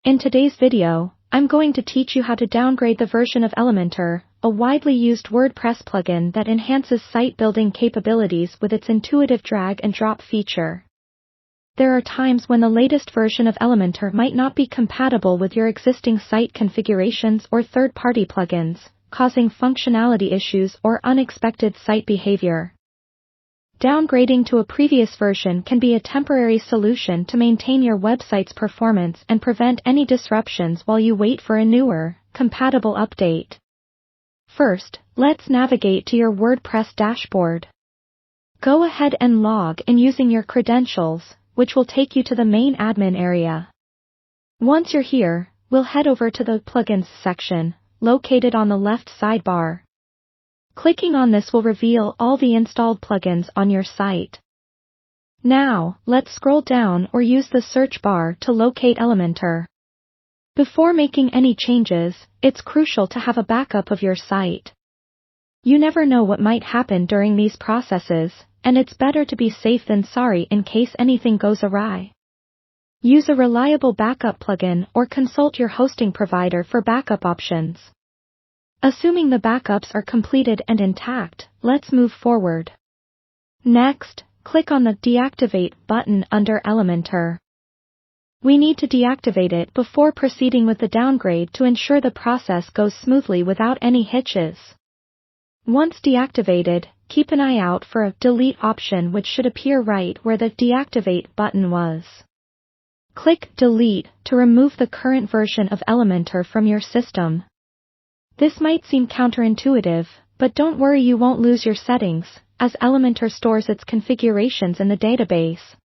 In today's video, I'm going to teach you how to downgrade the version of Elementor, a widely used WordPress plugin that enhances site building capabilities with its intuitive drag and drop feature. There are times when the latest version of Elementor might not be compatible with your existing site configurations or third-party plugins, causing functionality issues or unexpected site behavior. Downgrading to a previous version can be a temporary solution to maintain your website's performance and prevent any disruptions while you wait for a newer, compatible update. First, let's navigate to your WordPress dashboard. Go ahead and log in using your credentials, which will take you to the main admin area. Once you're here, we'll head over to the Plugins section, located on the left sidebar. Clicking on this will reveal all the installed plugins on your site. Now, let's scroll down or use the search bar to locate Elementor. Before making any changes, it's crucial to have a backup of your site. You never know what might happen during these processes, and it's better to be safe than sorry in case anything goes awry. Use a reliable backup plugin or consult your hosting provider for backup options. Assuming the backups are completed and intact, let's move forward. Next, click on the Deactivate button under Elementor. We need to deactivate it before proceeding with the downgrade to ensure the process goes smoothly without any hitches. Once deactivated, keep an eye out for a Delete option which should appear right where the Deactivate button was. Click Delete to remove the current version of Elementor from your system. This might seem counterintuitive, but don't worry, you won't lose your settings, as Elementor stores its configurations in the database.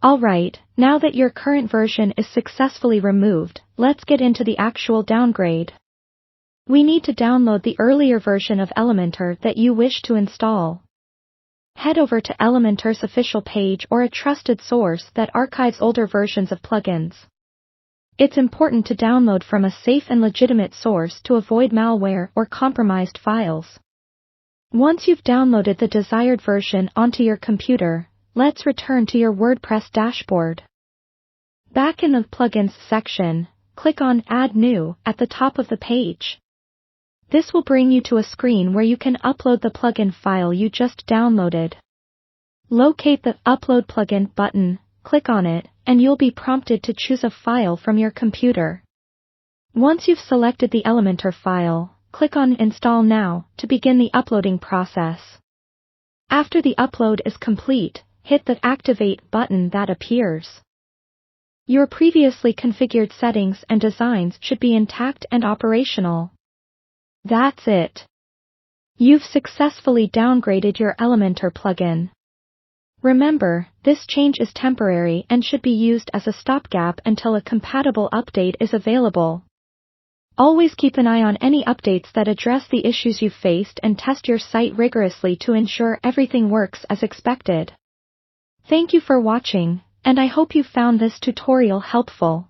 Alright, now that your current version is successfully removed, let's get into the actual downgrade. We need to download the earlier version of Elementor that you wish to install. Head over to Elementor's official page or a trusted source that archives older versions of plugins. It's important to download from a safe and legitimate source to avoid malware or compromised files. Once you've downloaded the desired version onto your computer, let's return to your WordPress dashboard. Back in the Plugins section, click on Add New at the top of the page. This will bring you to a screen where you can upload the plugin file you just downloaded. Locate the Upload Plugin button, click on it, and you'll be prompted to choose a file from your computer. Once you've selected the Elementor file, click on Install Now to begin the uploading process. After the upload is complete, hit the Activate button that appears. Your previously configured settings and designs should be intact and operational. That's it. You've successfully downgraded your Elementor plugin. Remember, this change is temporary and should be used as a stopgap until a compatible update is available. Always keep an eye on any updates that address the issues you've faced and test your site rigorously to ensure everything works as expected. Thank you for watching, and I hope you found this tutorial helpful.